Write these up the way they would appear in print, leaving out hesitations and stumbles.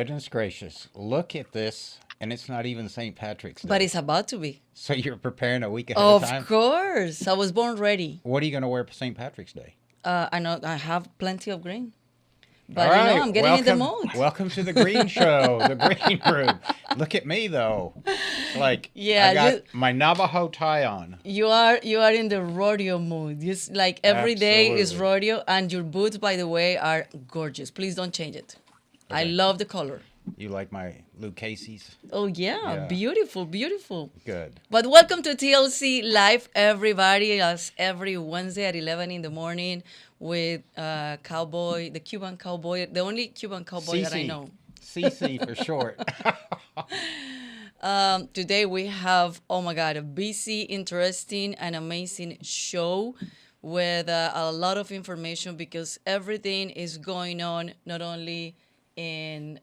Goodness gracious. Look at this. And it's not even St. Patrick's Day. But it's about to be. So you're preparing a week ahead of time? Of course. I was born ready. What are you going to wear for St. Patrick's Day? I know I have plenty of green. But All right, I'm getting in the mood. Welcome to the Green Show, the Green Room. Look at me, though. Like, Yeah, I got my Navajo tie on. You are in the rodeo mood. Just like every day is rodeo, and your boots, by the way, are gorgeous. Please don't change it. Okay. I love the color. You like my Luke Casey's? Oh, yeah. Beautiful, beautiful. Good. But welcome to TLC Live, everybody, as every Wednesday at 11 in the morning with Cowboy, the Cuban Cowboy, the only Cuban Cowboy that I know. CC for short. Today we have, oh my God, a busy, interesting, and amazing show with a lot of information because everything is going on not only in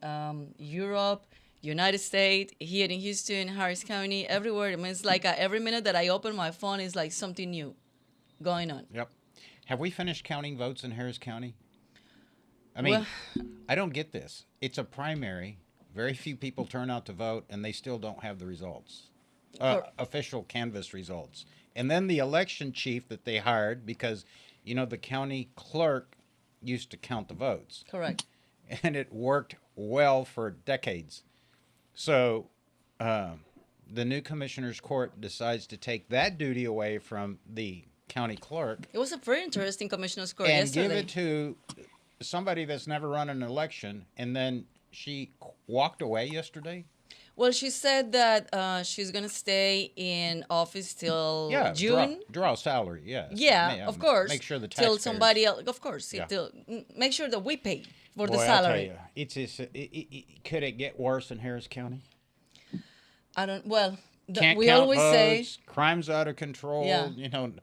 Europe, United States, here in Houston, Harris County, everywhere. I mean, it's like every minute that I open my phone is like something new going on. Yep. Have we finished counting votes in Harris County? I mean, I don't get this. It's a primary. Very few people turn out to vote, and they still don't have the results, official canvass results. And then the election chief that they hired, because, you know, the county clerk used to count the votes. Correct. And it worked well for decades. So the new commissioner's court decides to take that duty away from the county clerk. It was a very interesting commissioner's court and yesterday. give it to somebody that's never run an election. And then she walked away yesterday. Well, she said that she's going to stay in office till June. Draw a salary, yes. Yeah, of course. Make sure the taxpayers. Till somebody else, of course. Yeah. Make sure that we pay for the salary. I'll tell you, it's just, could it get worse in Harris County? I don't, well, Can't we count always votes, say. Crime's out of control. Yeah. You know,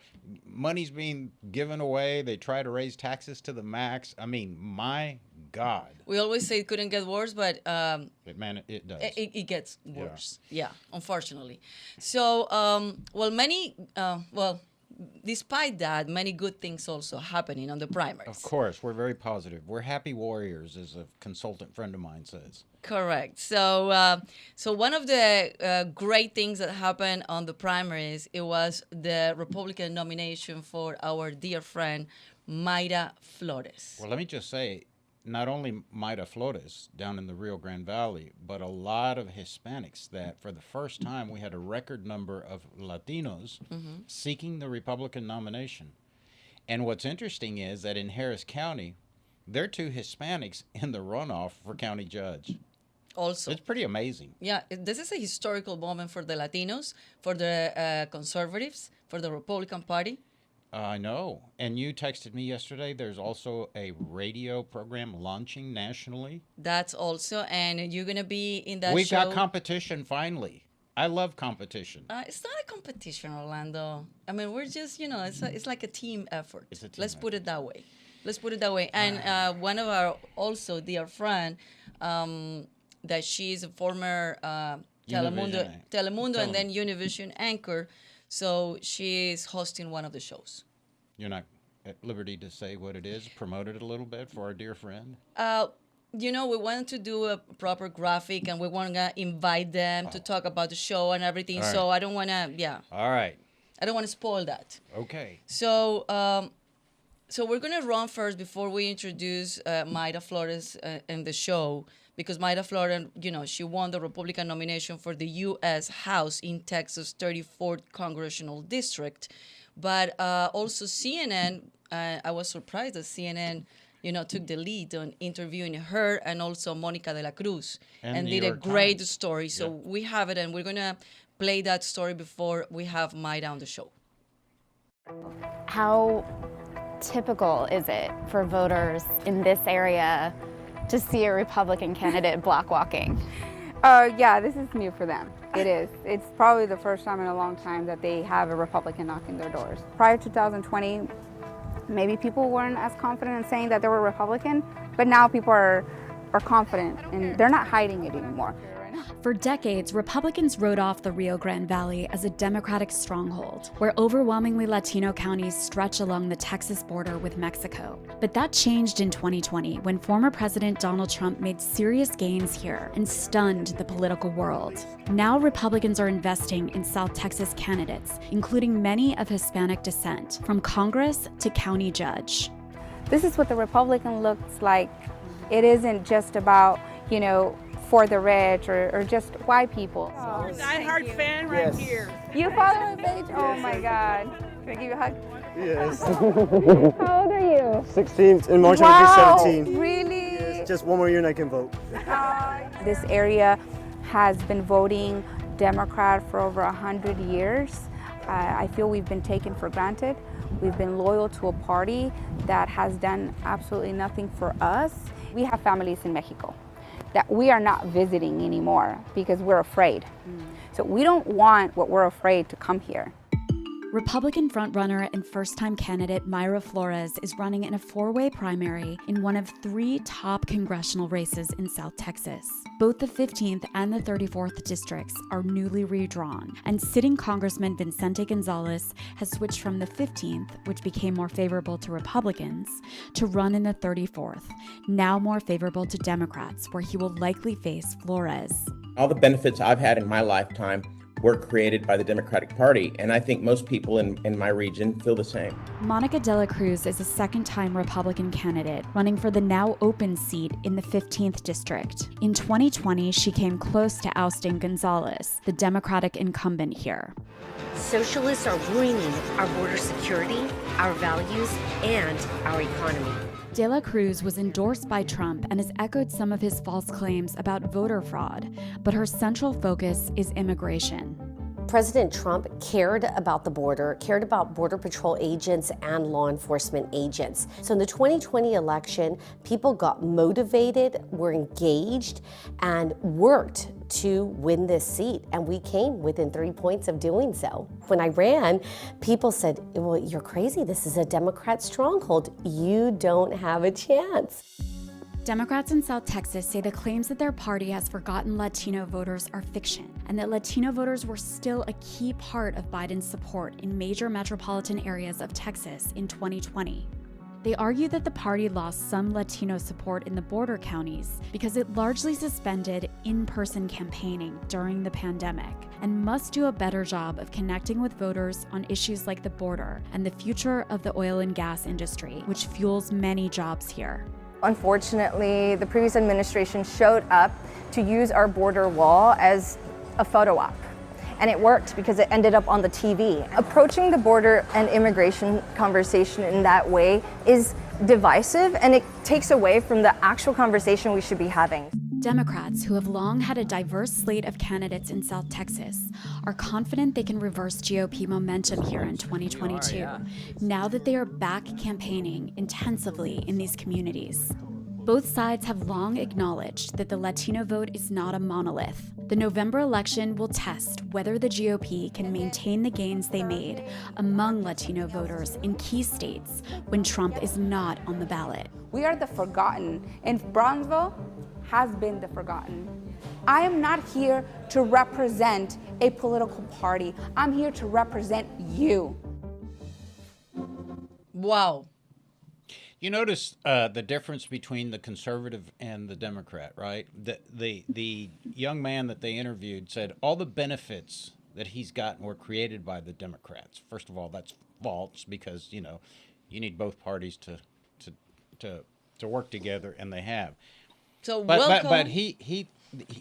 money's being given away. They try to raise taxes to the max. I mean, my God. We always say it couldn't get worse, but man, it does. It gets worse. Yeah, unfortunately. So, despite that, many good things also happening on the primaries. Of course, we're very positive. We're happy warriors, as a consultant friend of mine says. Correct. So, one of the great things that happened on the primaries, it was the Republican nomination for our dear friend Mayra Flores. Well, let me just say, not only Mayra Flores down in the Rio Grande Valley, but a lot of Hispanics that for the first time we had a record number of Latinos seeking the Republican nomination. And what's interesting is that in Harris County, there are 2 Hispanics in the runoff for county judge. Also, it's pretty amazing. Yeah, this is a historical moment for the Latinos, for the Conservatives, for the Republican Party. I know. And you texted me yesterday, there's also a radio program launching nationally. That's also, and you're going to be in that show. We've got competition, finally. I love competition. It's not a competition, Orlando. I mean, we're just, it's like a team effort. It's a team Let's effort. put it that way. And one of our also dear friend, that she's a former Telemundo and then Univision anchor. So she's hosting one of the shows. You're not at liberty to say what it is? Promote it a little bit for our dear friend? We want to do a proper graphic, and we want to invite them to talk about the show and everything. Right. So I don't want to, All right. I don't want to spoil that. Okay. So we're going to run first before we introduce Mayra Flores in the show, because Mayra Flores, she won the Republican nomination for the U.S. House in Texas 34th Congressional District. But also CNN, I was surprised that CNN, took the lead on interviewing her and also Monica de la Cruz and did a great story. So we have it, and we're going to play that story before we have Mayra on the show. How typical is it for voters in this area to see a Republican candidate block walking? Yeah, this is new for them. It is. It's probably the first time in a long time that they have a Republican knocking their doors. Prior to 2020, maybe people weren't as confident in saying that they were Republican, but now people are confident, and they're not hiding it anymore. For decades, Republicans wrote off the Rio Grande Valley as a Democratic stronghold, where overwhelmingly Latino counties stretch along the Texas border with Mexico. But that changed in 2020 when former President Donald Trump made serious gains here and stunned the political world. Now Republicans are investing in South Texas candidates, including many of Hispanic descent, from Congress to county judge. This is what the Republican looks like. It isn't just about, for the rich or just white people. Oh, die-hard fan right here. You follow my page? Oh my God. Can I give you a hug? Yes. How old are you? 16. In March Wow, I'll be 17. really? Yes, just one more year and I can vote. This area has been voting Democrat for over 100 years. I feel we've been taken for granted. We've been loyal to a party that has done absolutely nothing for us. We have families in Mexico that we are not visiting anymore because we're afraid. So we don't want what we're afraid to come here. Republican frontrunner and first-time candidate Mayra Flores is running in a four-way primary in one of three top congressional races in South Texas. Both the 15th and the 34th districts are newly redrawn, and sitting Congressman Vicente Gonzalez has switched from the 15th, which became more favorable to Republicans, to run in the 34th, now more favorable to Democrats, where he will likely face Flores. All the benefits I've had in my lifetime were created by the Democratic Party, and I think most people in my region feel the same. Monica de la Cruz is a second-time Republican candidate running for the now open seat in the 15th district. In 2020, she came close to ousting Gonzalez, the Democratic incumbent here. Socialists are ruining our border security, our values, and our economy. De la Cruz was endorsed by Trump and has echoed some of his false claims about voter fraud, but her central focus is immigration. President Trump cared about the border, cared about Border Patrol agents and law enforcement agents. So in the 2020 election, people got motivated, were engaged, and worked to win this seat. And we came within 3 points of doing so. When I ran, people said, well, you're crazy. This is a Democrat stronghold. You don't have a chance. Democrats in South Texas say the claims that their party has forgotten Latino voters are fiction, and that Latino voters were still a key part of Biden's support in major metropolitan areas of Texas in 2020. They argue that the party lost some Latino support in the border counties because it largely suspended in-person campaigning during the pandemic and must do a better job of connecting with voters on issues like the border and the future of the oil and gas industry, which fuels many jobs here. Unfortunately, the previous administration showed up to use our border wall as a photo op. And it worked because it ended up on the TV. Approaching the border and immigration conversation in that way is divisive, and it takes away from the actual conversation we should be having. Democrats, who have long had a diverse slate of candidates in South Texas, are confident they can reverse GOP momentum here in 2022, now that they are back campaigning intensively in these communities. Both sides have long acknowledged that the Latino vote is not a monolith. The November election will test whether the GOP can maintain the gains they made among Latino voters in key states when Trump is not on the ballot. We are the forgotten, and Brownsville has been the forgotten. I am not here to represent a political party. I'm here to represent you. Wow. You notice the difference between the conservative and the Democrat, right? The young man that they interviewed said all the benefits that he's gotten were created by the Democrats. First of all, that's false because, you need both parties to work together, and they have. So welcome. But he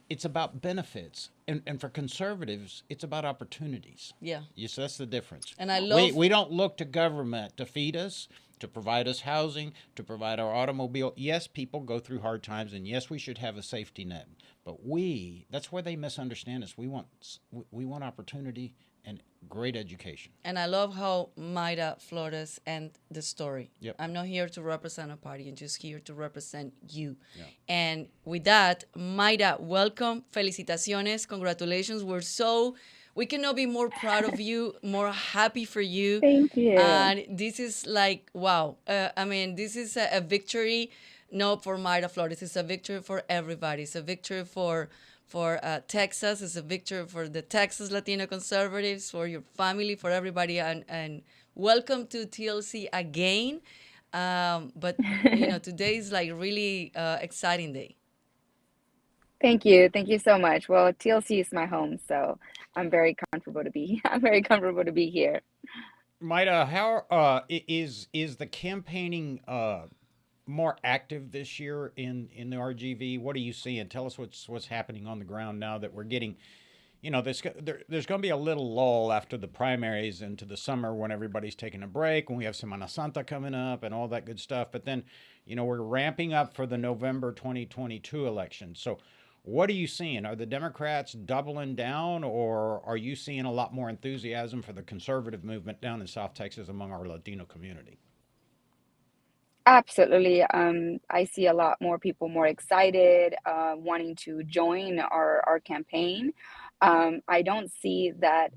it's about benefits, and for conservatives, it's about opportunities. Yeah. So that's the difference. And I love we don't look to government to feed us, to provide us housing, to provide our automobile. Yes, people go through hard times, and yes, we should have a safety net. But that's where they misunderstand us. We want opportunity and great education. And I love how Mayra Flores and the story. Yep. I'm not here to represent a party. I'm just here to represent you. Yeah. And with that, Mayra, welcome. Felicitaciones. Congratulations. We cannot be more proud of you, more happy for you. Thank you. And this is like, wow. This is a victory, not for Mayra Flores. It's a victory for everybody. It's a victory for for Texas. It's a victory for the Texas Latino Conservatives, for your family, for everybody, and welcome to TLC again. But today is like really exciting day. Thank you. Thank you so much. Well, TLC is my home, so I'm very comfortable to be here. Mayra, how is the campaigning more active this year in the RGV? What are you seeing? Tell us what's happening on the ground now that we're getting, there's going to be a little lull after the primaries into the summer when everybody's taking a break, when we have Semana Santa coming up and all that good stuff. But then, we're ramping up for the November 2022 election. So what are you seeing? Are the Democrats doubling down, or are you seeing a lot more enthusiasm for the conservative movement down in South Texas among our Latino community? Absolutely. I see a lot more people more excited, wanting to join our campaign. I don't see that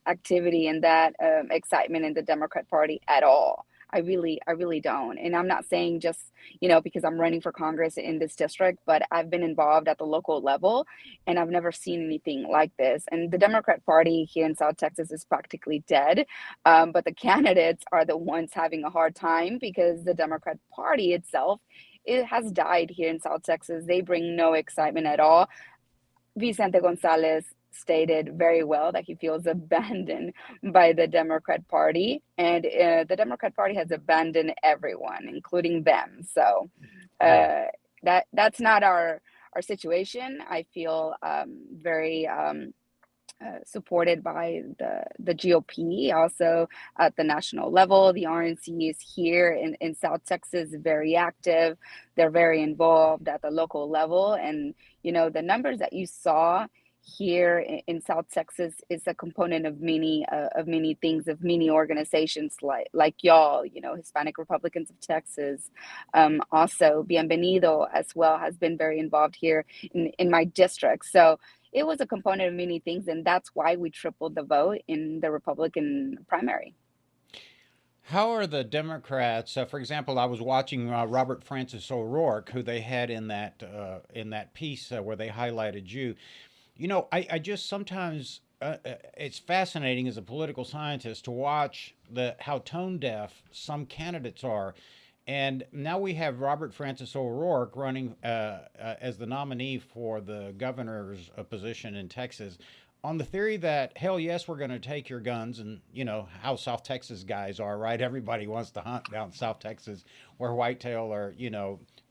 activity and that excitement in the Democrat Party at all. I really don't. And I'm not saying just, because I'm running for Congress in this district, but I've been involved at the local level and I've never seen anything like this. And the Democrat Party here in South Texas is practically dead. But the candidates are the ones having a hard time because the Democrat Party itself, it has died here in South Texas. They bring no excitement at all. Vicente Gonzalez stated very well that he feels abandoned by the Democrat Party, and the Democrat Party has abandoned everyone, including them. So that's not our situation. I feel very supported by the GOP. Also at the national level, the RNC is here in South Texas, very active. They're very involved at the local level, and the numbers that you saw here in South Texas is a component of many things, of many organizations like y'all, Hispanic Republicans of Texas. Also, Bienvenido as well has been very involved here in my district. So it was a component of many things, and that's why we tripled the vote in the Republican primary. How are the Democrats? For example, I was watching Robert Francis O'Rourke, who they had in that piece where they highlighted you. I just sometimes it's fascinating as a political scientist to watch how tone deaf some candidates are. And now we have Robert Francis O'Rourke running as the nominee for the governor's position in Texas on the theory that, hell yes, we're going to take your guns. And how South Texas guys are, right? Everybody wants to hunt down South Texas where whitetail are,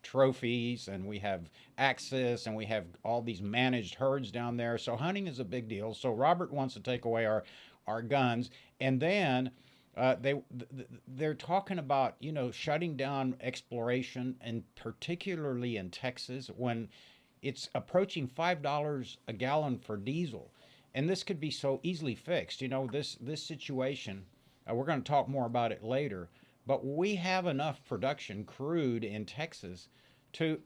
trophies, and we have access, and we have all these managed herds down there. So hunting is a big deal. So Robert wants to take away our guns. And then they're talking about, shutting down exploration, and particularly in Texas when it's approaching $5 a gallon for diesel. And this could be so easily fixed. This situation, we're going to talk more about it later, but we have enough production crude in Texas to,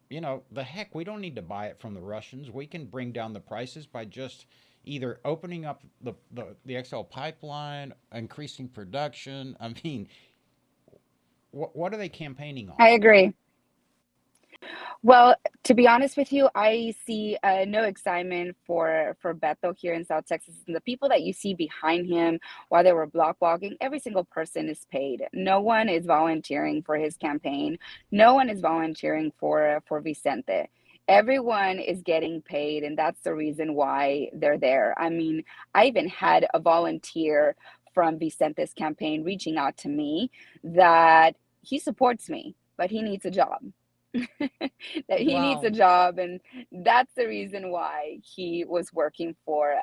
the heck, we don't need to buy it from the Russians. We can bring down the prices by just either opening up the XL pipeline, increasing production. I mean, what are they campaigning on? I agree. Well, to be honest with you, I see no excitement for Beto here in South Texas. And the people that you see behind him while they were block walking, every single person is paid. No one is volunteering for his campaign. No one is volunteering for Vicente. Everyone is getting paid, and that's the reason why they're there. I mean, I even had a volunteer from Vicente's campaign reaching out to me that he supports me, but he needs a job. That he needs a job, and that's the reason why he was working for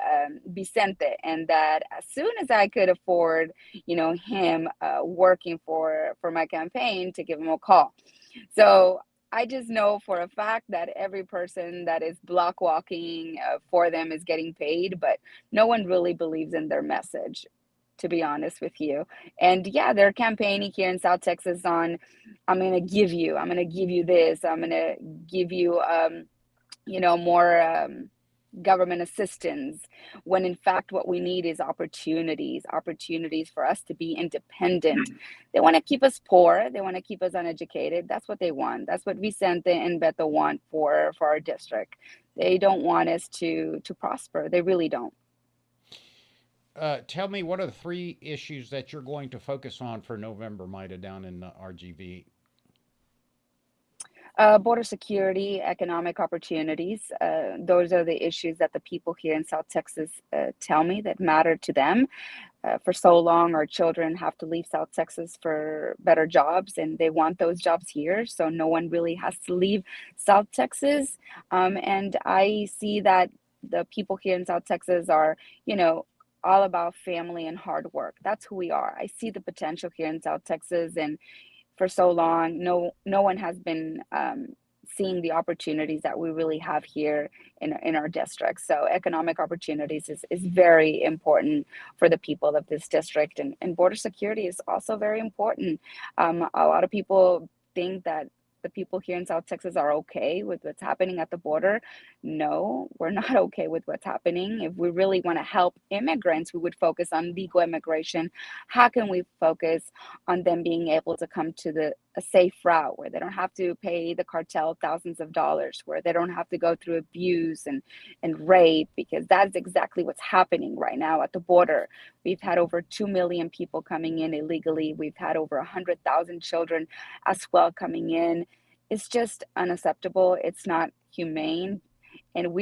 Vicente, and that as soon as I could afford him working for my campaign, to give him a call. So I just know for a fact that every person that is block walking for them is getting paid, but no one really believes in their message, to be honest with you. And yeah, they're campaigning here in South Texas on, I'm going to give you this, I'm going to give you, more government assistance, when in fact what we need is opportunities for us to be independent. They want to keep us poor. They want to keep us uneducated. That's what they want. That's what Vicente and Beto want for our district. They don't want us to prosper. They really don't. Tell me, what are the 3 issues that you're going to focus on for November, Maida, down in RGV? Border security, economic opportunities. Those are the issues that the people here in South Texas tell me that matter to them. For so long, our children have to leave South Texas for better jobs, and they want those jobs here. So no one really has to leave South Texas. And I see that the people here in South Texas are, all about family and hard work. That's who we are. I see the potential here in South Texas, and for so long, no one has been seeing the opportunities that we really have here in our district. So economic opportunities is very important for the people of this district, and border security is also very important. A lot of people think that the people here in South Texas are okay with what's happening at the border. No, we're not okay with what's happening. If we really want to help immigrants, we would focus on legal immigration. How can we focus on them being able to come to a safe route where they don't have to pay the cartel thousands of dollars, where they don't have to go through abuse and rape, because that's exactly what's happening right now at the border. We've had over 2 million people coming in illegally. We've had over 100,000 children as well coming in. It's just unacceptable. It's not humane. And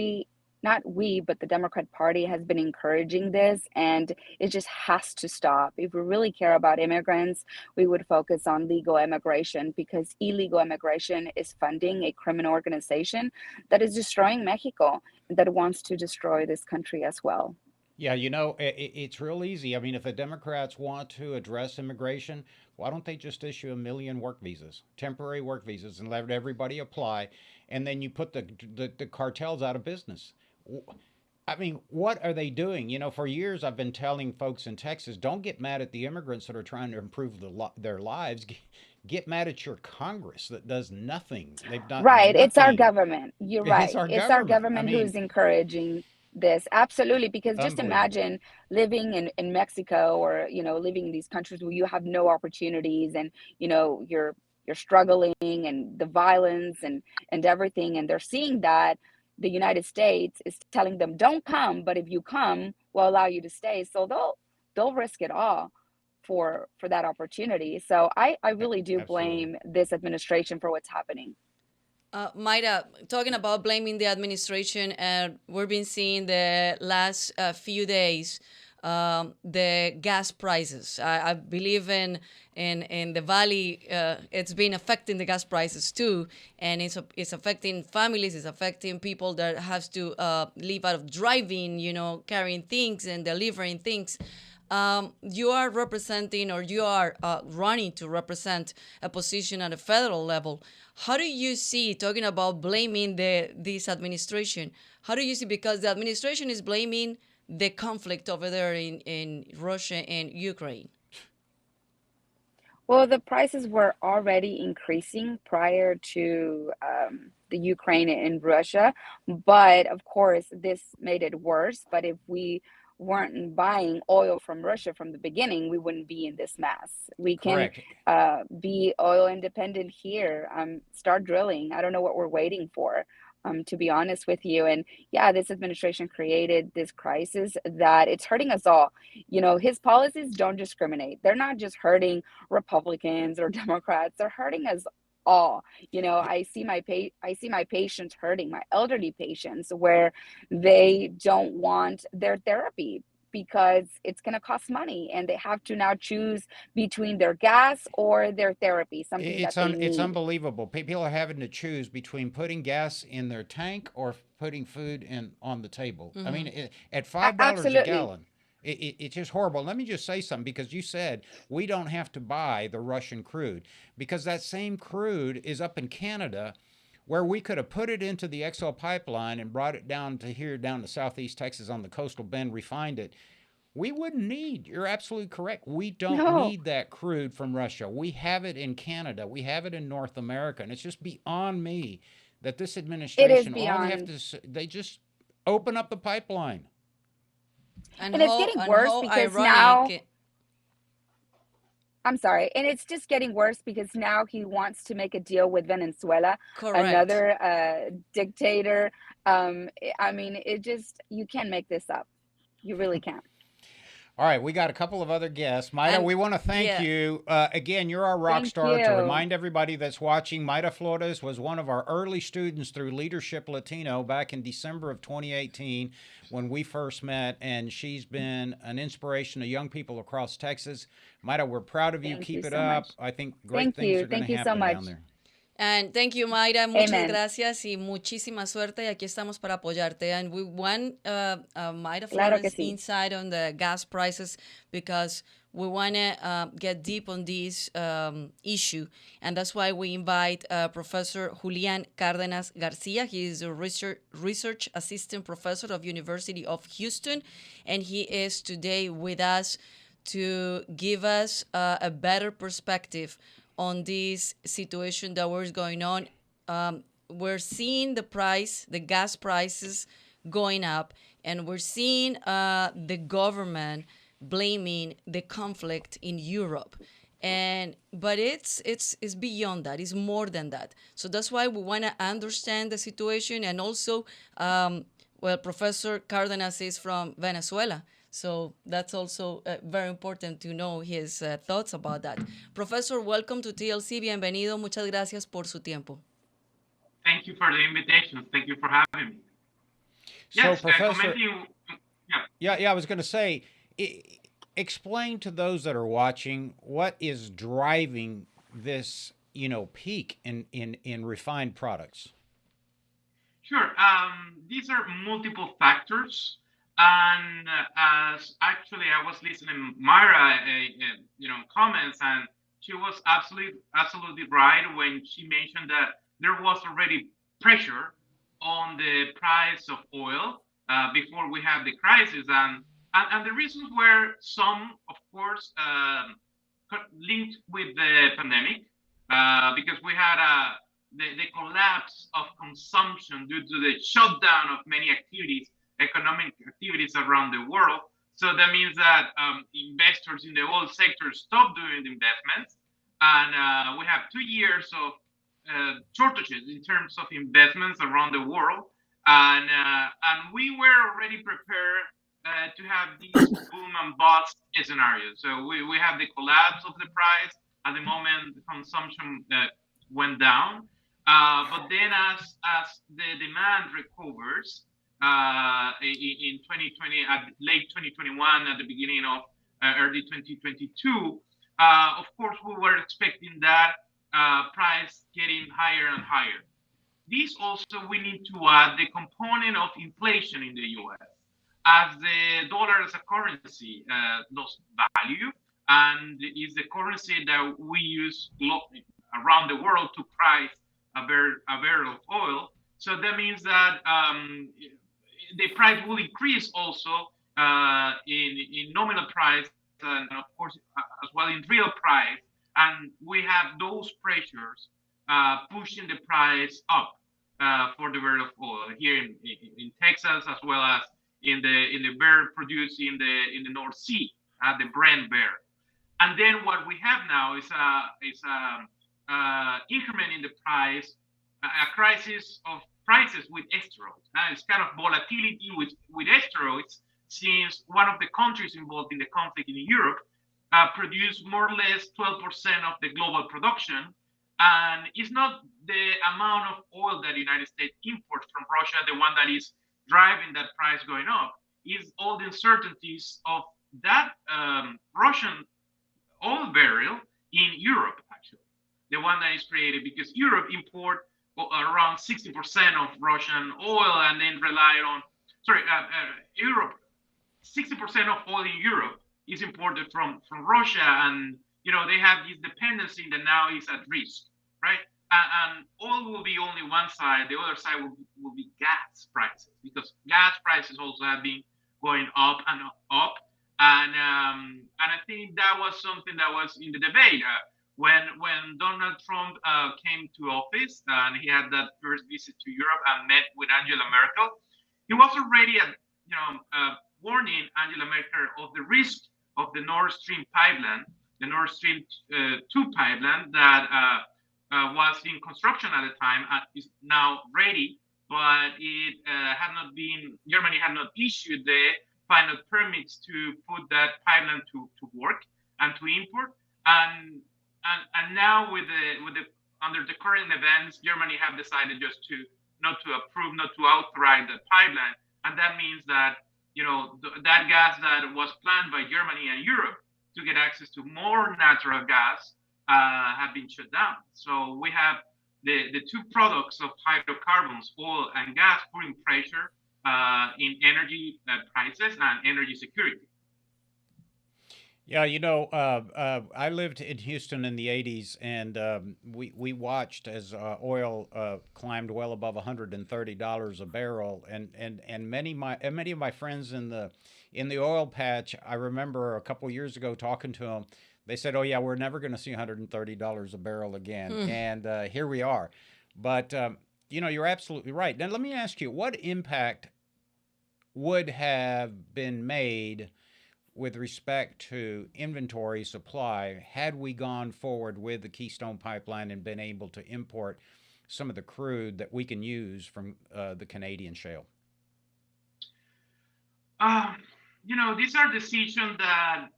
but the Democrat Party has been encouraging this, and it just has to stop. If we really care about immigrants, we would focus on legal immigration, because illegal immigration is funding a criminal organization that is destroying Mexico, that wants to destroy this country as well. Yeah, it's real easy. I mean, if the Democrats want to address immigration, why don't they just issue 1 million work visas, temporary work visas, and let everybody apply, and then you put the cartels out of business? I mean, what are they doing? For years I've been telling folks in Texas, don't get mad at the immigrants that are trying to improve their lives. Get mad at your Congress that does nothing. They've done right. nothing. It's our government. You're right. It's our government Who's encouraging this. Absolutely. Because just imagine living in Mexico, or, living in these countries where you have no opportunities, and, you're struggling, and the violence and everything. And they're seeing that the United States is telling them, don't come, but if you come, we'll allow you to stay. So they'll risk it all for that opportunity. So I really do blame this administration for what's happening. Mayra, talking about blaming the administration, we've been seeing the last few days the gas prices. I believe in the Valley, it's been affecting the gas prices too, and it's affecting families. It's affecting people that have to live out of driving, carrying things and delivering things. You are representing, or you are running to represent a position at a federal level. How do you see, talking about blaming this administration, how do you see, because the administration is blaming the conflict over there in Russia and Ukraine? Well, the prices were already increasing prior to the Ukraine and Russia, but of course this made it worse. But if we weren't buying oil from Russia from the beginning, we wouldn't be in this mess. We can be oil independent here, start drilling. I don't know what we're waiting for, to be honest with you. And yeah, this administration created this crisis that it's hurting us all. His policies don't discriminate. They're not just hurting Republicans or Democrats. They're hurting us all. I see my patients hurting, my elderly patients, where they don't want their therapy because it's going to cost money, and they have to now choose between their gas or their therapy. It's unbelievable. People are having to choose between putting gas in their tank or putting food on the table. Mm-hmm. I mean, at $5 a gallon. It's just horrible. Let me just say something, because you said we don't have to buy the Russian crude, because that same crude is up in Canada, where we could have put it into the XL pipeline and brought it down to southeast Texas on the coastal bend, refined it. We wouldn't need, you're absolutely correct, we don't need that crude from Russia. We have it in Canada. We have it in North America. And it's just beyond me that this administration, they just open up the pipeline. And it's getting worse because now I'm sorry. And it's just getting worse because now he wants to make a deal with Venezuela, Correct. another dictator. I mean, you can't make this up. You really can't. All right, we got a couple of other guests. Mayra, we want to thank you. Again, you're our rock star. To remind everybody that's watching, Mayra Flores was one of our early students through Leadership Latino back in December of 2018 when we first met, and she's been an inspiration to young people across Texas. Mayra, we're proud of you. Keep it up. I think great things are going to happen down there. And thank you, Mayra. Muchas gracias y muchísima suerte. Y aquí estamos para apoyarte. And we want Mayra Flores insight on the gas prices because we want to get deep on this issue. And that's why we invite Professor Julian Cardenas Garcia. He is a research assistant professor of University of Houston. And he is today with us to give us a better perspective on this situation that was going on. We're seeing the gas prices going up, and we're seeing the government blaming the conflict in Europe. But it's beyond that. It's more than that. So that's why we want to understand the situation. And also, Professor Cardenas is from Venezuela. So that's also very important to know his thoughts about that. Professor, welcome to TLC. Bienvenido. Muchas gracias por su tiempo. Thank you for the invitation. Thank you for having me. So, yes, Professor, I was going to say, explain to those that are watching what is driving this, peak in refined products. Sure. These are multiple factors. And as actually I was listening Mayra, comments, and she was absolutely right when she mentioned that there was already pressure on the price of oil before we have the crisis, and the reasons were some, of course, linked with the pandemic because we had the collapse of consumption due to the shutdown of many economic activities around the world. So that means that investors in the oil sector stopped doing the investments. And we have 2 years of shortages in terms of investments around the world. And we were already prepared to have these boom and bust scenarios. So we have the collapse of the price. At the moment, the consumption went down. But then as the demand recovers, in 2020, at late 2021, at the beginning of early 2022, of course, we were expecting that price getting higher and higher. This also, we need to add the component of inflation in the U.S. As the dollar as a currency lost value and is the currency that we use around the world to price a barrel of oil. So that means that the price will increase also in nominal price and of course as well in real price, and we have those pressures pushing the price up for the barrel of oil here in Texas, as well as in the barrel produced in the North Sea, the Brent barrel. And then what we have now is increment in the price, a crisis of prices with steroids. It's kind of volatility with steroids, since one of the countries involved in the conflict in Europe produce more or less 12% of the global production. And it's not the amount of oil that the United States imports from Russia, the one that is driving that price going up. It's all the uncertainties of that Russian oil barrel in Europe, actually. The one that is created because Europe import around 60% of Russian oil and then rely on, Europe, 60% of oil in Europe is imported from Russia, and they have this dependency that now is at risk, right? And oil will be only one side. The other side will be gas prices, because gas prices also have been going up and up. And I think that was something that was in the debate when Donald Trump came to office and he had that first visit to Europe and met with Angela Merkel. He was already warning Angela Merkel of the risk of the Nord Stream pipeline the Nord Stream 2 pipeline that was in construction at the time, is now ready, but it had not been, Germany had not issued the final permits to put that pipeline to work and to import. And now with the under the current events, Germany have decided just not to authorize the pipeline, and that means that that gas that was planned by Germany and Europe to get access to more natural gas have been shut down. So we have the two products of hydrocarbons, oil and gas, putting pressure in energy prices and energy security. Yeah, I lived in Houston in the 80s, and we watched as oil climbed well above $130 a barrel, and many of my friends in the oil patch, I remember a couple of years ago talking to them. They said, "Oh yeah, we're never going to see $130 a barrel again," and here we are. But you're absolutely right. Now let me ask you, what impact would have been made with respect to inventory supply had we gone forward with the Keystone Pipeline and been able to import some of the crude that we can use from the Canadian shale? These are decisions that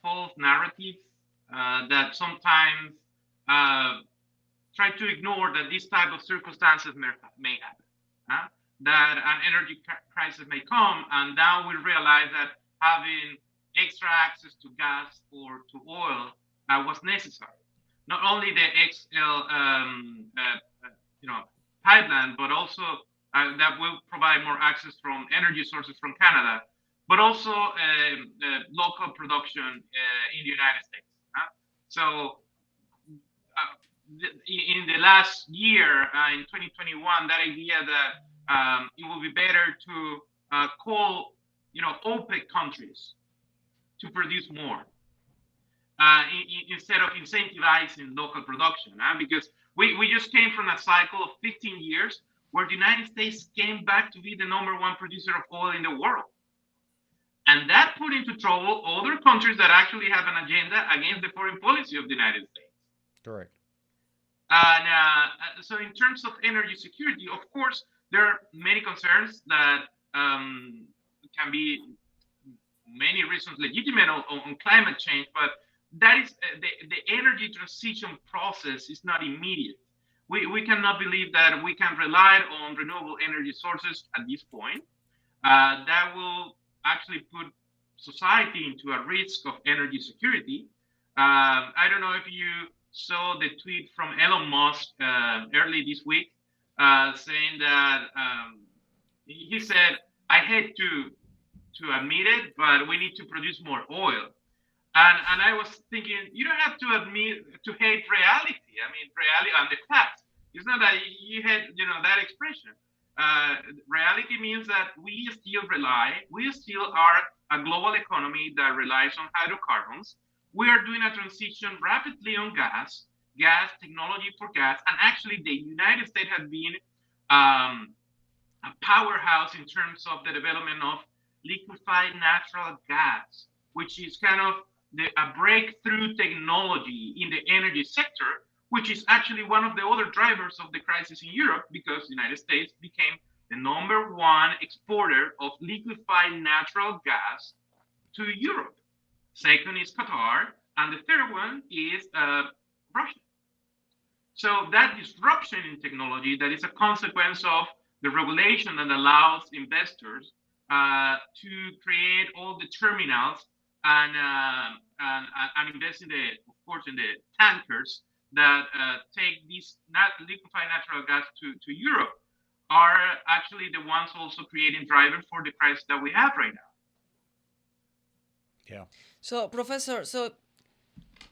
false narratives that sometimes try to ignore that these type of circumstances may happen. That an energy crisis may come, and now we realize that having extra access to gas or to oil was necessary. Not only the XL pipeline, but also that will provide more access from energy sources from Canada, but also local production in the United States. So in the last year, in 2021, that idea that it will be better to call OPEC countries to produce more instead of incentivizing local production, because we just came from a cycle of 15 years where the United States came back to be the #1 producer of oil in the world. And that put into trouble other countries that actually have an agenda against the foreign policy of the United States. Correct. And so in terms of energy security, of course, there are many concerns that can be many reasons legitimate on climate change, but that is the energy transition process is not immediate. We cannot believe that we can rely on renewable energy sources at this point. That will actually put society into a risk of energy security. I don't know if you saw the tweet from Elon Musk early this week saying that he said, "I hate to admit it, but we need to produce more oil." And I was thinking, you don't have to hate reality. I mean, reality and the facts. It's not that you hate, that expression. Reality means that we still are a global economy that relies on hydrocarbons. We are doing a transition rapidly on gas technology for gas, and actually the United States has been a powerhouse in terms of the development of liquefied natural gas, which is kind of a breakthrough technology in the energy sector, which is actually one of the other drivers of the crisis in Europe, because the United States became the #1 exporter of liquefied natural gas to Europe. Second is Qatar, and the third one is Russia. So that disruption in technology, that is a consequence of the regulation that allows investors to create all the terminals and invest in the tankers that take this liquefied natural gas to Europe, are actually the ones also creating drivers for the crisis that we have right now. Yeah. So, Professor,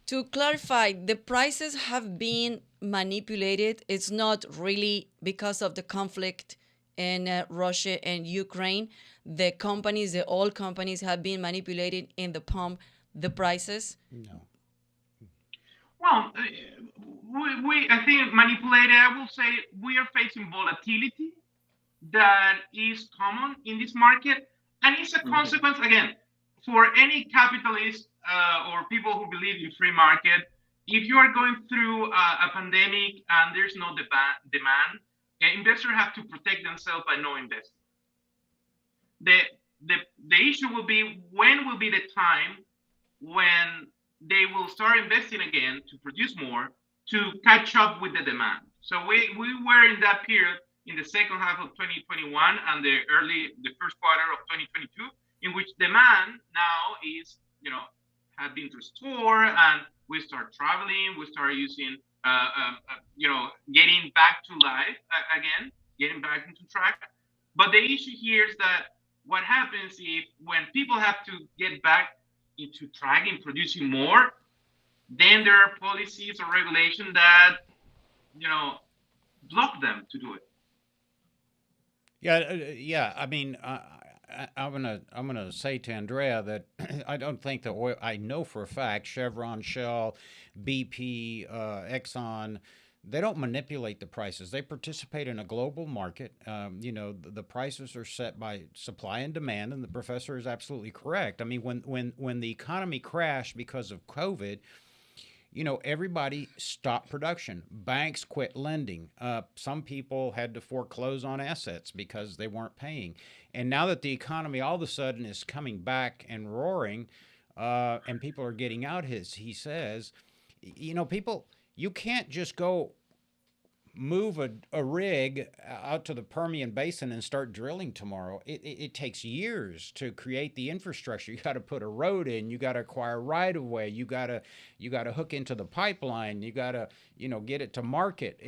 to clarify, the prices have been manipulated. It's not really because of the conflict in Russia and Ukraine. The oil companies have been manipulated in the pump, the prices? No. Well, I think manipulated, I will say we are facing volatility that is common in this market. And it's a consequence, again, for any capitalist, or people who believe in free market, if you are going through a pandemic and there's no demand, investors have to protect themselves by no investing. The issue will be, when will be the time when they will start investing again to produce more, to catch up with the demand. So we were in that period in the second half of 2021 and the first quarter of 2022, in which demand now is, have been restored, and we start traveling, we start using, getting back to life again, getting back into track. But the issue here is that what happens if, when people have to get back into track in producing more, then there are policies or regulations that, block them to do it. Yeah. I mean, I'm gonna say to Andrea that I don't think the oil. I know for a fact Chevron, Shell, BP, Exxon, they don't manipulate the prices. They participate in a global market. The prices are set by supply and demand, and the professor is absolutely correct. I mean, when the economy crashed because of COVID, everybody stopped production. Banks quit lending. Some people had to foreclose on assets because they weren't paying. And now that the economy all of a sudden is coming back and roaring, and people are getting out, he says, people, you can't just go move a rig out to the Permian Basin and start drilling tomorrow. It takes years to create the infrastructure. You got to put a road in. You got to acquire right of way. You got to hook into the pipeline. You got to get it to market.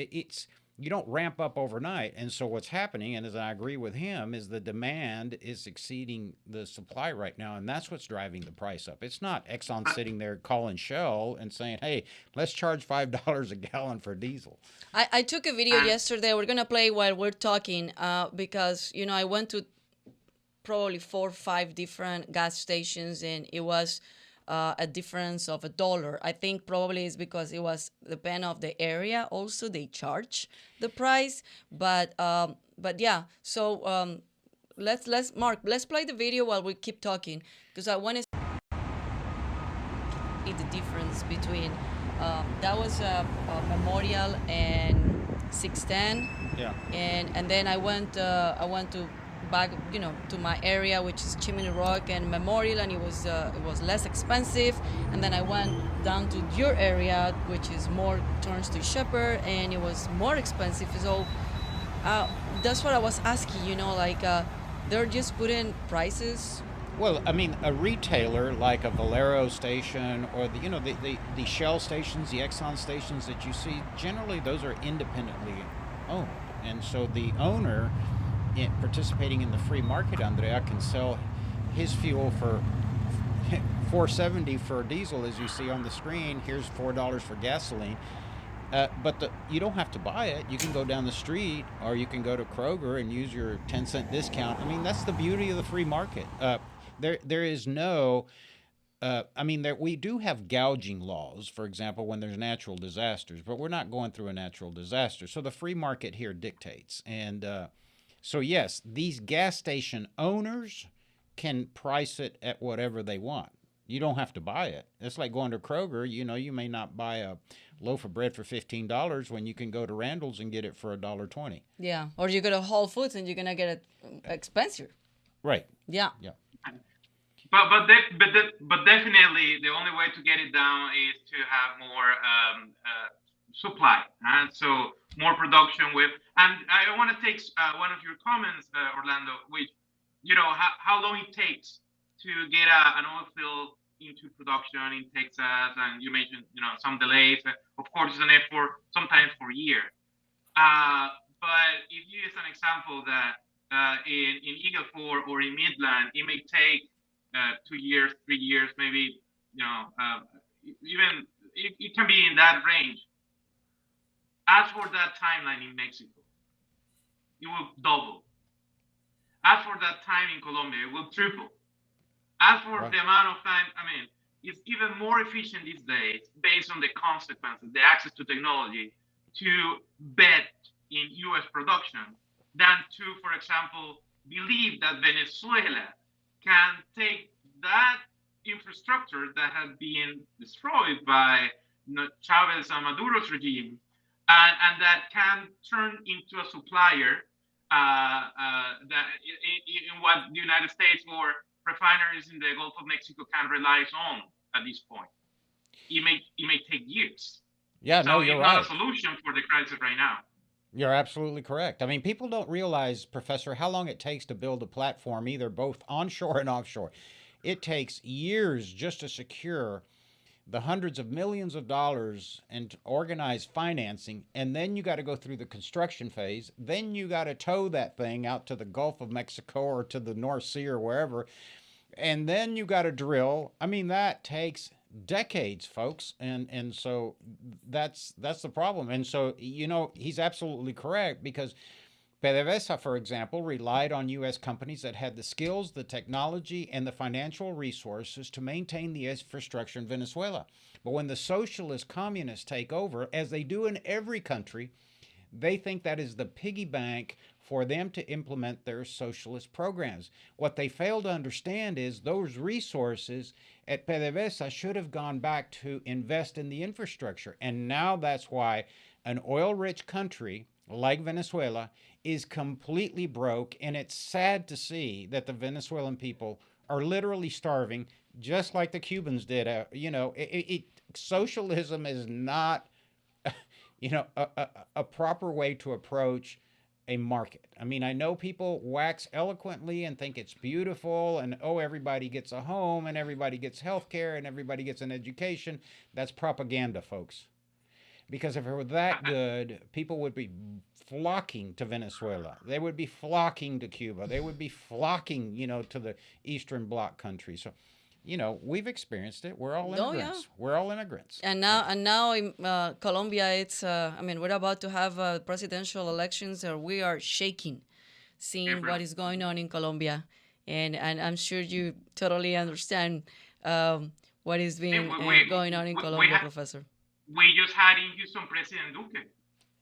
You don't ramp up overnight. And so what's happening, and as I agree with him, is the demand is exceeding the supply right now, and that's what's driving the price up. It's not Exxon sitting there calling Shell and saying, hey, let's charge $5 a gallon for diesel. I took a video yesterday. We're going to play while we're talking because, I went to probably 4 or 5 different gas stations, and it was a difference of $1. I think probably it's because it was depend of the area. Also, they charge the price, but yeah. So let's play the video while we keep talking, because I want to see the difference between that was a Memorial and 610. Yeah. And then I went to back, to my area, which is Chimney Rock and Memorial, and it was less expensive. And then I went down to your area, which is more turns to Shepherd, and it was more expensive. So that's what I was asking. They're just putting prices. Well, I mean, a retailer like a Valero station or the Shell stations, the Exxon stations that you see, generally those are independently owned, and so the owner, participating in the free market, Andrea, can sell his fuel for $4.70 for diesel, as you see on the screen. Here's $4 for gasoline. But you don't have to buy it. You can go down the street, or you can go to Kroger and use your 10-cent discount. I mean, that's the beauty of the free market. There is no. We do have gouging laws, for example, when there's natural disasters, but we're not going through a natural disaster. So the free market here dictates. And so, yes, these gas station owners can price it at whatever they want. You don't have to buy it. It's like going to Kroger. You may not buy a loaf of bread for $15 when you can go to Randall's and get it for $1.20. Yeah, or you go to Whole Foods and you're going to get it expensive. Right. Yeah. Yeah. But definitely the only way to get it down is to have more supply, and so more production with. And I want to take one of your comments, Orlando, which how long it takes to get an oil field into production in Texas, and you mentioned some delays. Of course, it's an effort sometimes for years. But if you use an example that in Eagle Ford or in Midland, it may take 2 years, 3 years, maybe, even it can be in that range. As for that timeline in Mexico, it will double. As for that time in Colombia, it will triple. As for the amount of time, it's even more efficient these days, based on the consequences, the access to technology, to bet in U.S. production than to, for example, believe that Venezuela can take that infrastructure that had been destroyed by Chavez and Maduro's regime, and that can turn into a supplier that in what the United States or refineries in the Gulf of Mexico can rely on at this point. It may take years. Yeah, so no, you're it's right. not a solution for the crisis right now. You're absolutely correct. I mean, people don't realize, Professor, how long it takes to build a platform, either both onshore and offshore. It takes years just to secure the hundreds of millions of dollars and organize financing, and then you got to go through the construction phase. Then you got to tow that thing out to the Gulf of Mexico or to the North Sea or wherever, and then you got to drill. I mean, that takes decades, folks, and so that's the problem. And so, you know, he's absolutely correct, because PDVSA, for example, relied on U.S. companies that had the skills, the technology, and the financial resources to maintain the infrastructure in Venezuela. But when the socialist communists take over, as they do in every country, they think that is the piggy bank for them to implement their socialist programs. What they fail to understand is those resources at PDVSA should have gone back to invest in the infrastructure. And now that's why an oil-rich country like Venezuela is completely broke, and it's sad to see that the Venezuelan people are literally starving, just like the Cubans did. Socialism is not, a proper way to approach a market. I mean, I know people wax eloquently and think it's beautiful, and everybody gets a home, and everybody gets health care, and everybody gets an education. That's propaganda, folks. Because if it were that good, people would be flocking to Venezuela. They would be flocking to Cuba. They would be flocking, to the Eastern Bloc countries. So, we've experienced it. We're all immigrants. Yeah. We're all immigrants. And now in Colombia, it's we're about to have presidential elections, and we are shaking, seeing what is going on in Colombia, and I'm sure you totally understand what is being going on in Colombia, Professor. We just had in Houston President Duque.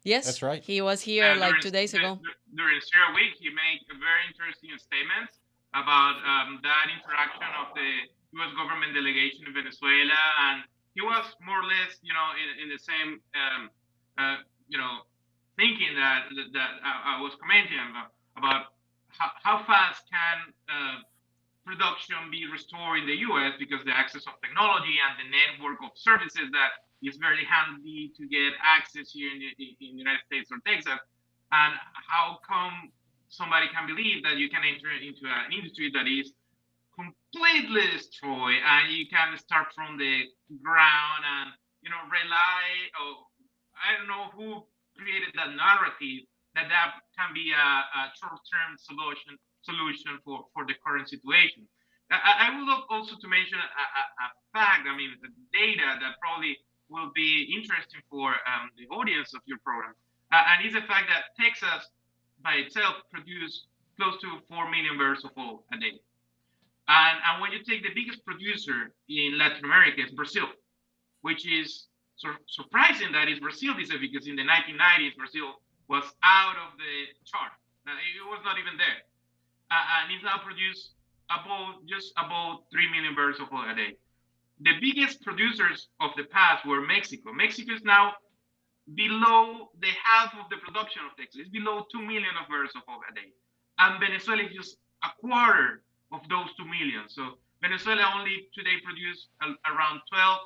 Yes, that's right. He was here like 2 days ago. During Syria Week, he made a very interesting statement about that interaction of the U.S. government delegation in Venezuela, and he was more or less, in the same, thinking that I was commenting about how fast can production be restored in the U.S. because the access of technology and the network of services that is very handy to get access here in the United States or Texas. And how come somebody can believe that you can enter into an industry that is completely destroyed, and you can start from the ground and rely? I don't know who created that narrative that can be a short-term solution for the current situation. I would love also to mention a fact. I mean, the data that probably will be interesting for the audience of your program, and it's the fact that Texas by itself produces close to 4 million barrels of oil a day. And when you take the biggest producer in Latin America, it's Brazil, which is surprising that it's Brazil, because in the 1990s, Brazil was out of the chart. It was not even there. And it's now produced just about 3 million barrels of oil a day. The biggest producers of the past were Mexico. Mexico is now below the half of the production of Texas. It's below 2 million of barrels of oil a day. And Venezuela is just a quarter of those 2 million. So Venezuela only today produces around 12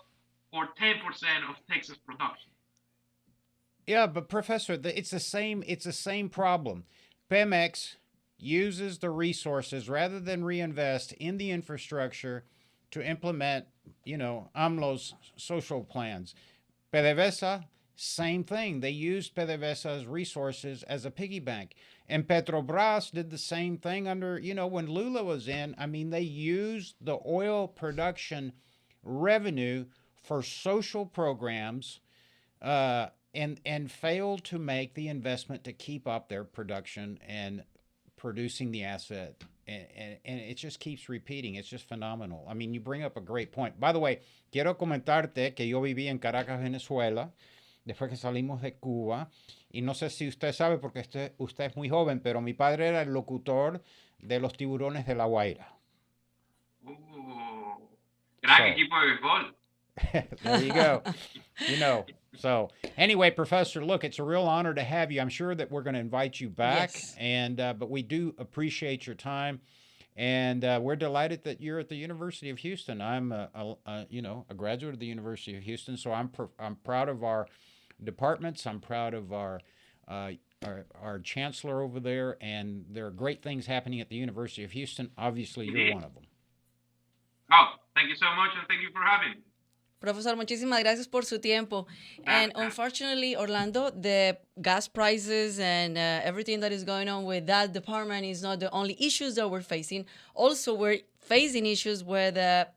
or 10% of Texas production. Yeah, but Professor, it's the same problem. Pemex uses the resources rather than reinvest in the infrastructure to implement, AMLO's social plans. PDVSA, same thing. They used PDVSA's resources as a piggy bank. And Petrobras did the same thing under, when Lula was in. I mean, they used the oil production revenue for social programs and failed to make the investment to keep up their production and producing the asset. And it just keeps repeating. It's just phenomenal. I mean, you bring up a great point. By the way, quiero comentarte que yo viví en Caracas, Venezuela, después que salimos de Cuba. Y no sé si usted sabe, porque usted es muy joven, pero mi padre era el locutor de los tiburones de La Guaira. Gran So equipo de béisbol. there you go. So anyway, Professor, look, it's a real honor to have you. I'm sure that we're going to invite you back, Yes. and but we do appreciate your time, and we're delighted that you're at the University of Houston. I'm a graduate of the University of Houston, so I'm proud of our departments. I'm proud of uh, our chancellor over there, and there are great things happening at the University of Houston. Obviously, you're one of them. Oh, thank you so much, and thank you for having me. Profesor, muchísimas gracias por su tiempo. And unfortunately, Orlando, the gas prices and everything that is going on with that department is not the only issues that we're facing. Also, we're facing issues with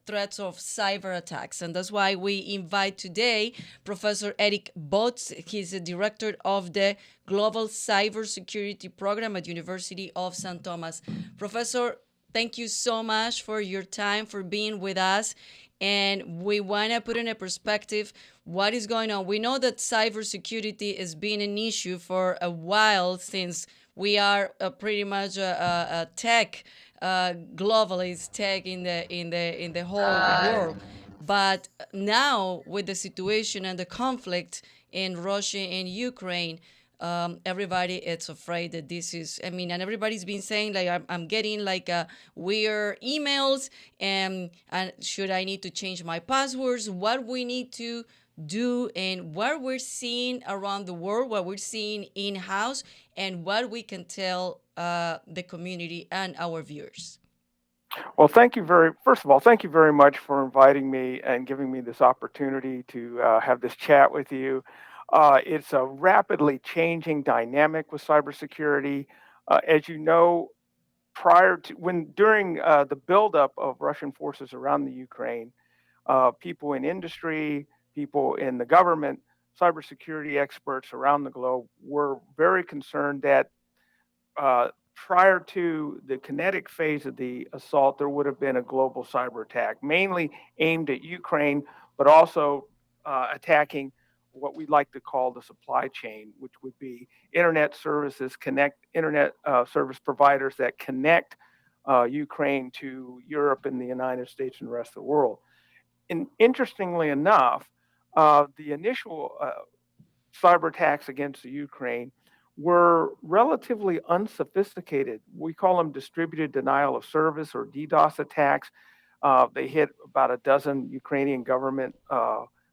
threats of cyber attacks. And that's why we invite today Professor Eric Botz. He's the director of the Global Cybersecurity Program at University of St. Thomas. Professor, thank you so much for your time, for being with us. And we want to put in a perspective what is going on. We know that cybersecurity has been an issue for a while, since we are pretty much a tech, globalist tech in the whole world. But now, with the situation and the conflict in Russia and Ukraine, everybody is afraid that this is, and everybody's been saying, like, I'm getting like weird emails, and should I need to change my passwords? What we need to do, and what we're seeing around the world, what we're seeing in-house, and what we can tell the community and our viewers. Well, first of all, thank you very much for inviting me and giving me this opportunity to have this chat with you. It's a rapidly changing dynamic with cybersecurity. As you know, during the buildup of Russian forces around the Ukraine, people in industry, people in the government, cybersecurity experts around the globe were very concerned that prior to the kinetic phase of the assault, there would have been a global cyber attack, mainly aimed at Ukraine, but also attacking what we like to call the supply chain, which would be internet service providers that connect Ukraine to Europe and the United States and the rest of the world. And interestingly enough, the initial cyber attacks against the Ukraine were relatively unsophisticated. We call them distributed denial of service, or DDoS attacks. They hit about a dozen Ukrainian government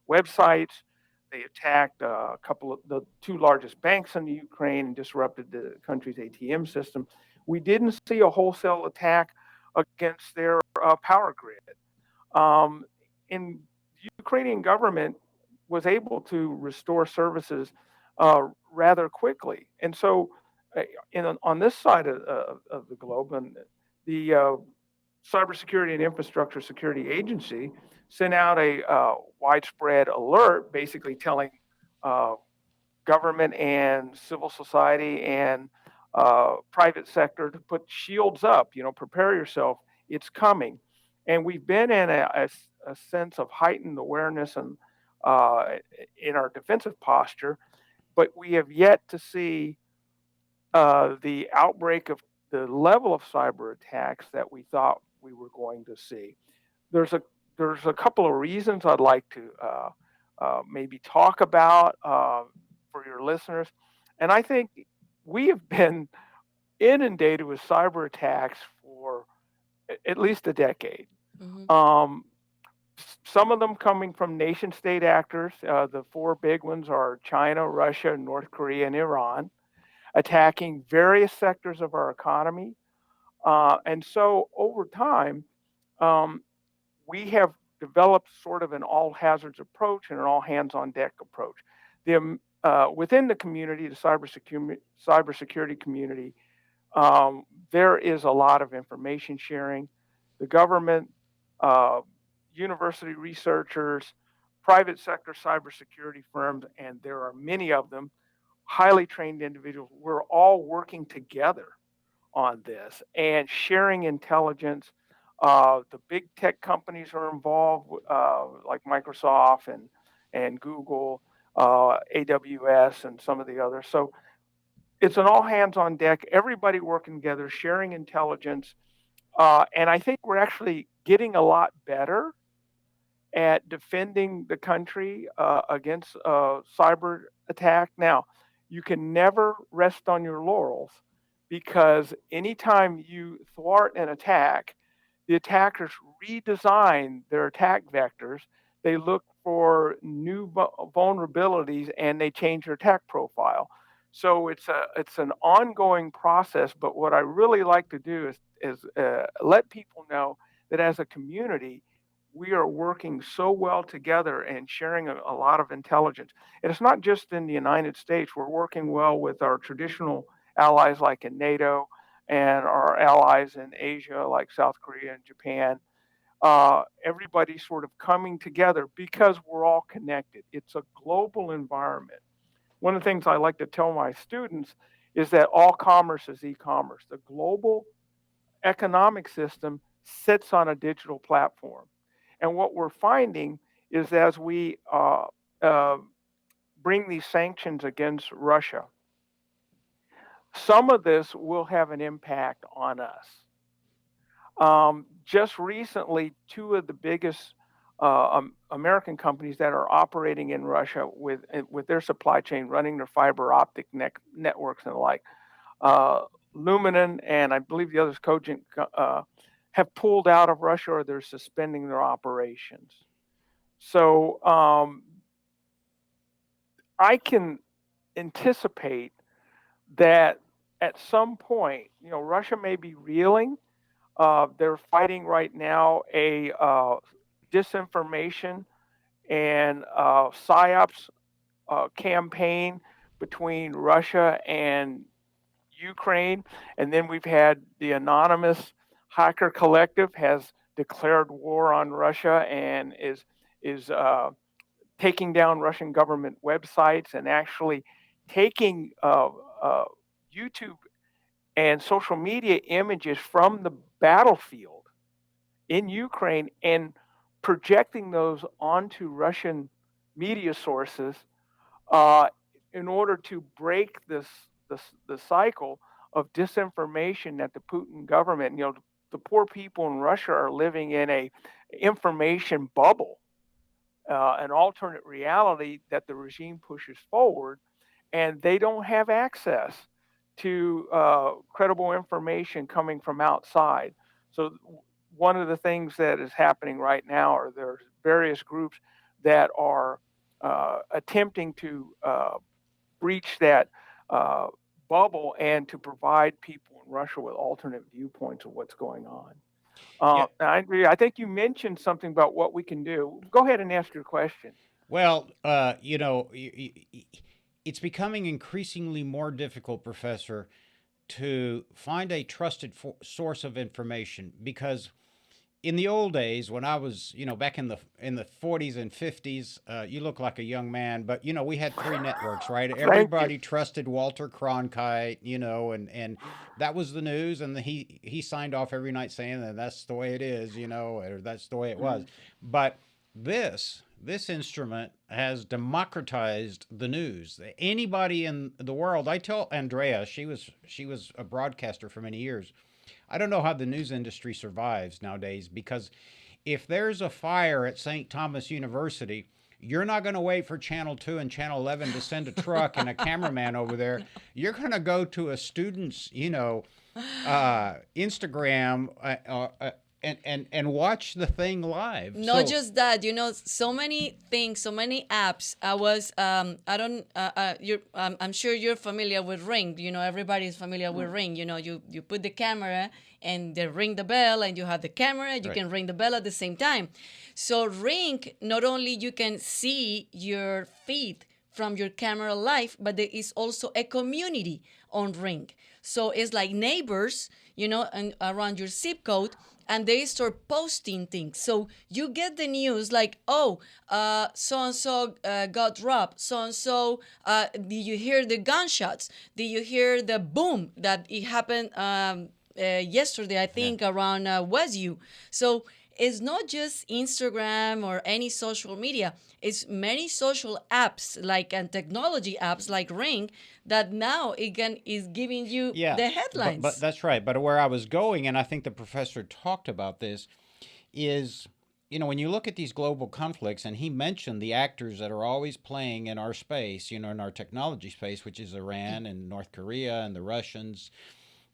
websites. They attacked a couple of the two largest banks in the Ukraine and disrupted the country's ATM system. We didn't see a wholesale attack against their power grid. And the Ukrainian government was able to restore services rather quickly. And so on this side of the globe, and the Cybersecurity and Infrastructure Security Agency sent out a widespread alert, basically telling government and civil society and private sector to put shields up, prepare yourself, it's coming. And we've been in a sense of heightened awareness and in our defensive posture, but we have yet to see the outbreak of the level of cyber attacks that we thought we were going to see. There's a couple of reasons I'd like to maybe talk about for your listeners, and I think we have been inundated with cyber attacks for at least a decade. Mm-hmm. Some of them coming from nation-state actors. The four big ones are China, Russia, North Korea, and Iran, attacking various sectors of our economy. And so over time, we have developed sort of an all hazards approach and an all hands on deck approach. Within the community, the cybersecurity community, there is a lot of information sharing. The government, university researchers, private sector cybersecurity firms, and there are many of them, highly trained individuals. We're all working together on this and sharing intelligence. The big tech companies are involved, like Microsoft and Google, AWS, and some of the others. So it's an all hands on deck, everybody working together, sharing intelligence. And I think we're actually getting a lot better at defending the country against cyber attack. Now, you can never rest on your laurels because anytime you thwart an attack, the attackers redesign their attack vectors. They look for new vulnerabilities and they change their attack profile. So it's an ongoing process. But what I really like to do is let people know that as a community, we are working so well together and sharing a lot of intelligence. And it's not just in the United States. We're working well with our traditional allies like in NATO and our allies in Asia like South Korea and Japan. Everybody's sort of coming together because we're all connected. It's a global environment. One of the things I like to tell my students is that all commerce is e-commerce. The global economic system sits on a digital platform. And what we're finding is as we bring these sanctions against Russia, some of this will have an impact on us. Just recently, two of the biggest American companies that are operating in Russia with their supply chain, running their fiber optic networks and the like, Lumen and I believe the others, Cogent, have pulled out of Russia or they're suspending their operations. So I can anticipate that at some point, Russia may be reeling. They're fighting right now a disinformation and PSYOPs campaign between Russia and Ukraine. And then we've had the anonymous hacker collective has declared war on Russia and is taking down Russian government websites and actually taking YouTube and social media images from the battlefield in Ukraine and projecting those onto Russian media sources in order to break the cycle of disinformation that the Putin government, the poor people in Russia are living in a information bubble, an alternate reality that the regime pushes forward, and they don't have access to credible information coming from outside. So one of the things that is happening right now are there's various groups that are attempting to breach that bubble and to provide people in Russia with alternate viewpoints of what's going on. I agree. I think you mentioned something about what we can do. Go ahead and ask your question. Well, it's becoming increasingly more difficult, Professor, to find a trusted source of information because in the old days, when I was, back in the 40s and 50s, you look like a young man, but we had 3 networks, right? Everybody trusted Walter Cronkite, and that was the news, and he signed off every night saying that that's the way it is, or that's the way it was. But this instrument has democratized the news. Anybody in the world, I tell Andrea, she was a broadcaster for many years. I don't know how the news industry survives nowadays because if there's a fire at St. Thomas University, you're not going to wait for Channel 2 and Channel 11 to send a truck and a cameraman over there. You're going to go to a student's, Instagram and watch the thing live. Not just that, so many things, so many apps. I was, I'm sure you're familiar with Ring. Everybody's familiar with Ring. You put the camera and they ring the bell, and you have the camera. You can ring the bell at the same time. So Ring, not only you can see your feed from your camera live, but there is also a community on Ring. So it's like neighbors, and around your zip code. And they start posting things. So you get the news like, so-and-so got robbed. So-and-so, did you hear the gunshots? Did you hear the boom that it happened yesterday, I think, around Westview? So it's not just Instagram or any social media. It's many social apps and technology apps like Ring that now is giving you the headlines. But that's right. But where I was going, and I think the professor talked about this, is when you look at these global conflicts, and he mentioned the actors that are always playing in our space, in our technology space, which is Iran and North Korea and the Russians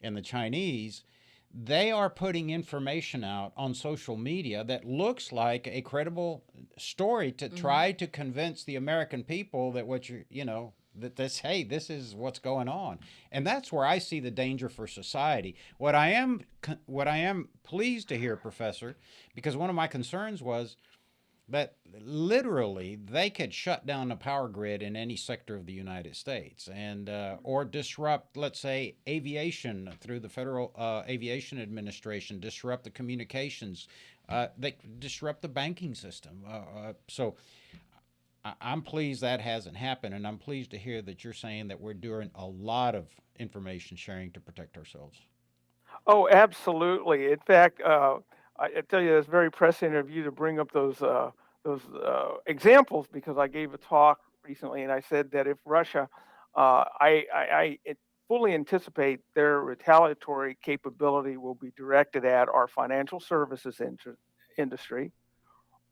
and the Chinese, they are putting information out on social media that looks like a credible story to try to convince the American people that this is what's going on. And that's where I see the danger for society. What I am pleased to hear, Professor, because one of my concerns was that literally they could shut down the power grid in any sector of the United States, and or disrupt, let's say, aviation through the Federal Aviation Administration, disrupt the communications, they disrupt the banking system. So I'm pleased that hasn't happened, and I'm pleased to hear that you're saying that we're doing a lot of information sharing to protect ourselves. Oh, absolutely. In fact, I tell you, it's very prescient of you to bring up those because I gave a talk recently and I said that if Russia, fully anticipate their retaliatory capability will be directed at our financial services industry,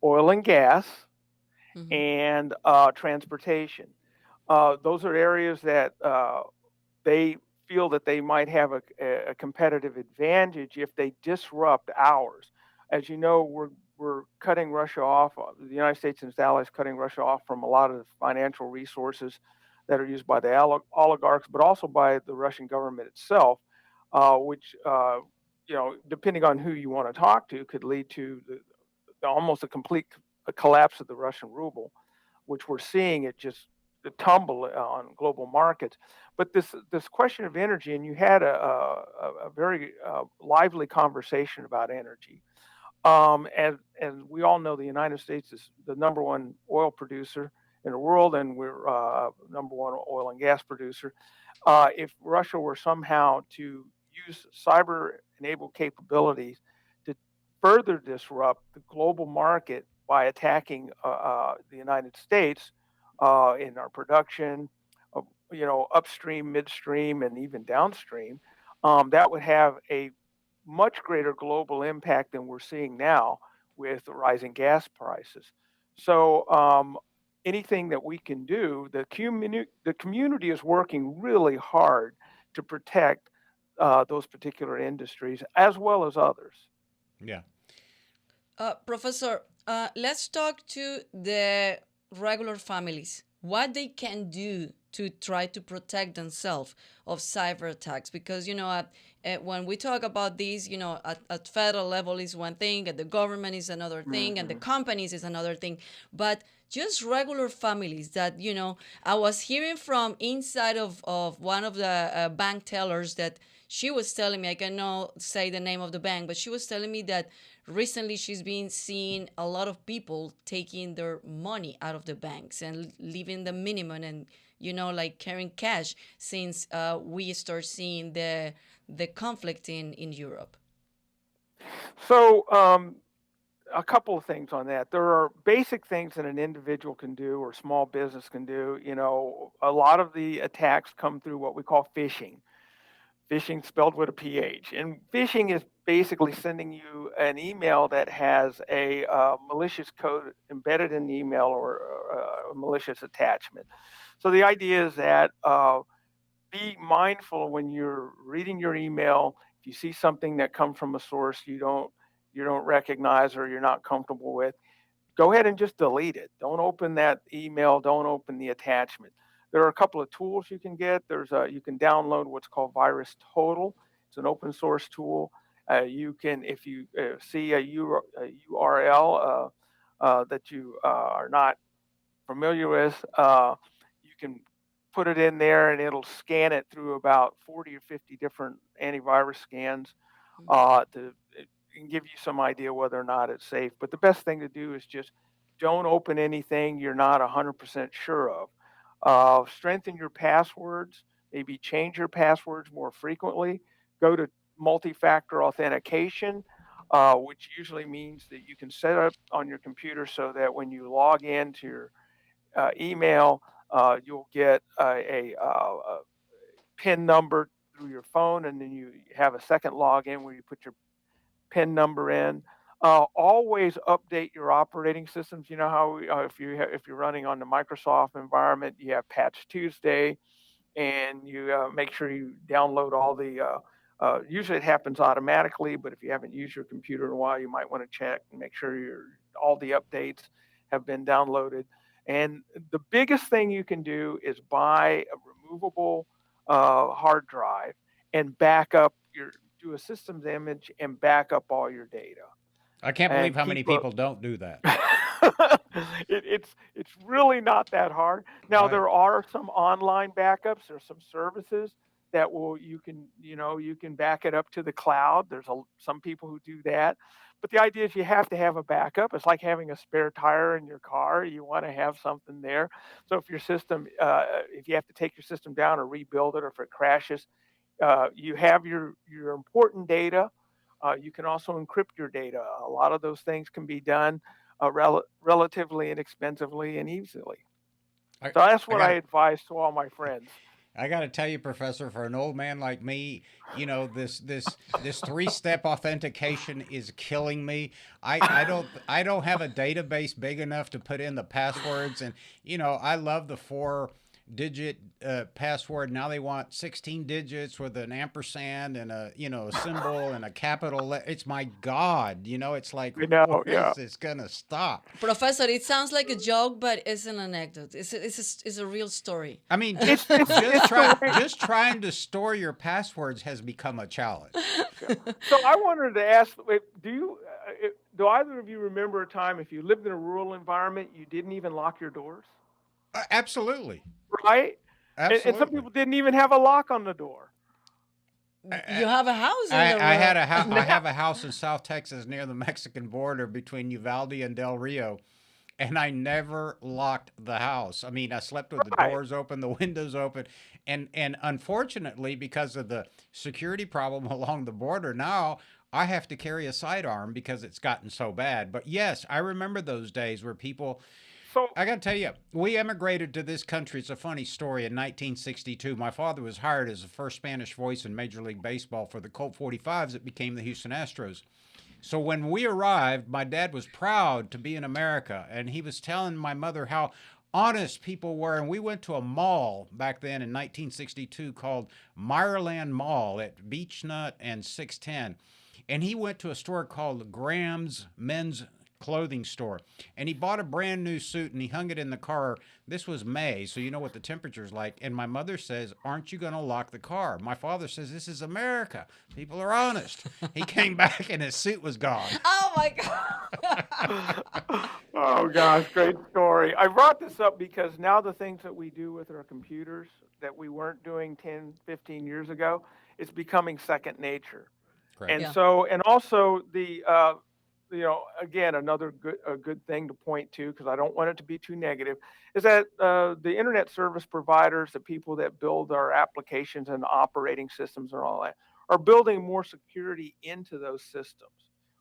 oil and gas, and transportation. Those are areas that they feel that they might have a competitive advantage if they disrupt ours. As you know, we're cutting Russia off. The United States and its allies cutting Russia off from a lot of the financial resources that are used by the oligarchs, but also by the Russian government itself, which depending on who you want to talk to, could lead to almost a complete collapse of the Russian ruble, which we're seeing it just tumble on global markets. But this question of energy, and you had a very lively conversation about energy. And we all know the United States is the number one oil producer in the world, and we're number one oil and gas producer. If Russia were somehow to use cyber-enabled capabilities to further disrupt the global market by attacking the United States in our production, upstream, midstream, and even downstream, that would have a much greater global impact than we're seeing now with the rising gas prices. So anything that we can do, the community is working really hard to protect those particular industries as well as others. Yeah. Professor, let's talk to the regular families. What they can do to try to protect themselves of cyber attacks, because when we talk about these, at federal level is one thing, at the government is another thing, and the companies is another thing, but just regular families that I was hearing from inside of one of the bank tellers that she was telling me, I cannot say the name of the bank, but she was telling me that recently she's been seeing a lot of people taking their money out of the banks and leaving the minimum and like carrying cash since we start seeing the conflict in Europe. So a couple of things on that. There are basic things that an individual can do or small business can do. A lot of the attacks come through what we call phishing. Phishing spelled with a PH. And phishing is basically sending you an email that has a malicious code embedded in the email or a malicious attachment. So the idea is that be mindful when you're reading your email. If you see something that comes from a source you don't recognize or you're not comfortable with, go ahead and just delete it. Don't open that email. Don't open the attachment. There are a couple of tools you can get. You can download what's called Virus Total. It's an open source tool. You can, if you see a URL that you are not familiar with, you can put it in there and it'll scan it through about 40 or 50 different antivirus scans to and give you some idea whether or not it's safe. But the best thing to do is just don't open anything you're not 100% sure of. Strengthen your passwords, maybe change your passwords more frequently. Go to multi-factor authentication, which usually means that you can set up on your computer so that when you log into your email, you'll get a PIN number through your phone, and then you have a second login where you put your PIN number in. Always update your operating systems. You know how if you're running on the Microsoft environment, you have Patch Tuesday, and you make sure you download all the. Usually it happens automatically, but if you haven't used your computer in a while, you might want to check and make sure all the updates have been downloaded. And the biggest thing you can do is buy a removable hard drive and do a systems image and back up all your data. I can't believe And how many people don't do that. It's really not that hard. Now there are some online backups. There's some services that you can back it up to the cloud. There's some people who do that, but the idea is you have to have a backup. It's like having a spare tire in your car. You want to have something there. So if your system, if you have to take your system down or rebuild it, or if it crashes, you have your important data. You can also encrypt your data. A lot of those things can be done relatively inexpensively and easily. So that's what I advise to all my friends. I got to tell you, Professor, for an old man like me, you know, this 3-step authentication is killing me. I don't have a database big enough to put in the passwords, and you know, I love the 4-digit password. Now they want 16 digits with an ampersand and a symbol and a capital. It's my God, you know. It's like, when is this gonna stop? Professor, it sounds like a joke, but it's an anecdote. It's a real story. I mean, just trying to store your passwords has become a challenge. So I wanted to ask, do either of you remember a time if you lived in a rural environment, you didn't even lock your doors? Absolutely. Right? Absolutely. And some people didn't even have a lock on the door. You have a house in I have a house in South Texas near the Mexican border between Uvalde and Del Rio, and I never locked the house. I mean, I slept with the doors open, the windows open, and unfortunately, because of the security problem along the border, now I have to carry a sidearm because it's gotten so bad. But yes, I remember those days where people... So I got to tell you, we emigrated to this country. It's a funny story. In 1962, my father was hired as the first Spanish voice in Major League Baseball for the Colt 45s that became the Houston Astros. So when we arrived, my dad was proud to be in America, and he was telling my mother how honest people were. And we went to a mall back then in 1962 called Meyerland Mall at Beechnut and 610. And he went to a store called Graham's Men's Clothing Store, and he bought a brand new suit and he hung it in the car. This was May, so you know what the temperature's like. And my mother says, "Aren't you going to lock the car?" My father says, "This is America. People are honest." He came back and his suit was gone. Oh my God. Oh gosh, great story. I brought this up because now the things that we do with our computers that we weren't doing 10, 15 years ago, it's becoming second nature. Correct. And so, and also the again, another good thing to point to, because I don't want it to be too negative, is that the internet service providers, the people that build our applications and operating systems and all that, are building more security into those systems.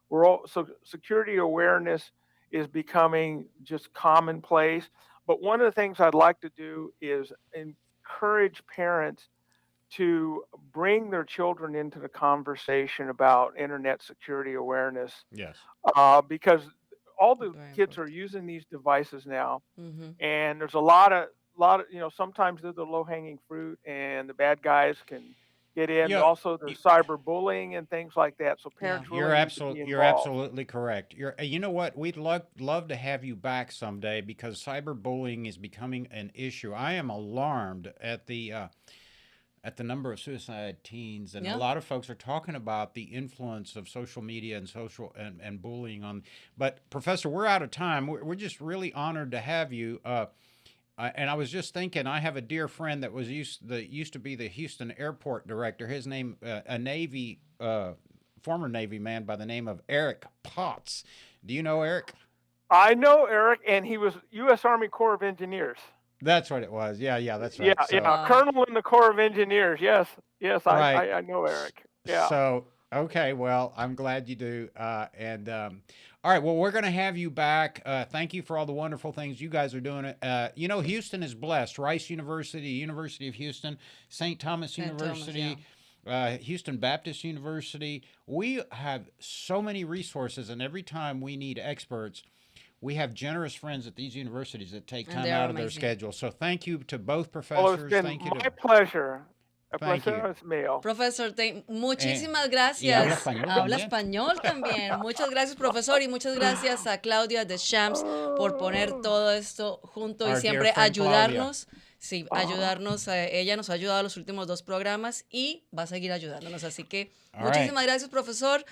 So security awareness is becoming just commonplace. But one of the things I'd like to do is encourage parents to bring their children into the conversation about internet security awareness. Yes. Because all the kids are using these devices now, and there's a lot of sometimes they're the low-hanging fruit, and the bad guys can get in. Also, there's cyberbullying and things like that. So parents really need to be involved. You're absolutely correct. You know what? We'd love to have you back someday, because cyberbullying is becoming an issue. I am alarmed at the number of suicide teens, and a lot of folks are talking about the influence of social media and bullying on. But Professor, we're out of time. We're just really honored to have you. And I was just thinking, I have a dear friend that used to be the Houston airport director. His name, former Navy man by the name of Eric Potts. Do you know Eric? I know Eric, and he was U.S. Army Corps of Engineers. That's what it was. Yeah, that's right. Yeah, Colonel in the Corps of Engineers. Yes, right. I know Eric. Yeah. So, okay, well, I'm glad you do. All right, well, we're going to have you back. Thank you for all the wonderful things you guys are doing. Houston is blessed. Rice University, University of Houston, St. Thomas University. Houston Baptist University. We have so many resources, and every time we need experts, we have generous friends at these universities that take time out of their schedule. So thank you to both professors. Well, it's been thank you my pleasure. Thank you. Es mío. Profesor, muchísimas gracias. Y habla español Habla también. español también. Muchas gracias, profesor, y muchas gracias a Claudia de Shams por poner todo esto junto y Our siempre dear friend ayudarnos. Sí, ayudarnos. Ella nos ha ayudado a los últimos 2 programas y va a seguir ayudándonos. Así que muchísimas gracias, profesor.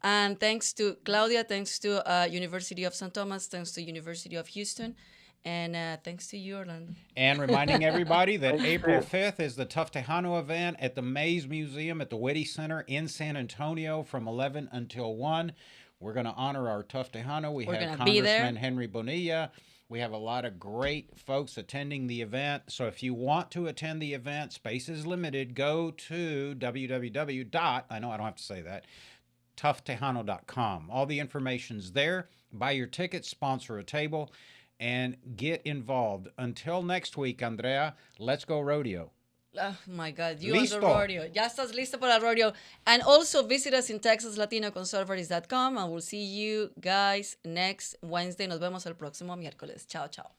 And thanks to Claudia, thanks to University of St. Thomas, thanks to University of Houston. And thanks to you, Orlando. And reminding everybody that April 5th is the Tough Tejano event at the Mays Museum at the Whitty Center in San Antonio from 11 until 1. We're going to honor our Tough Tejano. We have Congressman Henry Bonilla. We have a lot of great folks attending the event. So if you want to attend the event, space is limited. Go to I know I don't have to say that, toughtejano.com. All the information's there. Buy your tickets, sponsor a table, and get involved. Until next week, Andrea, let's go rodeo. Oh my God, you on the rodeo. Ya estás listo para el rodeo. And also visit us in Texas, LatinoConservatives.com, and we'll see you guys next Wednesday. Nos vemos el próximo miércoles. Chao, chao.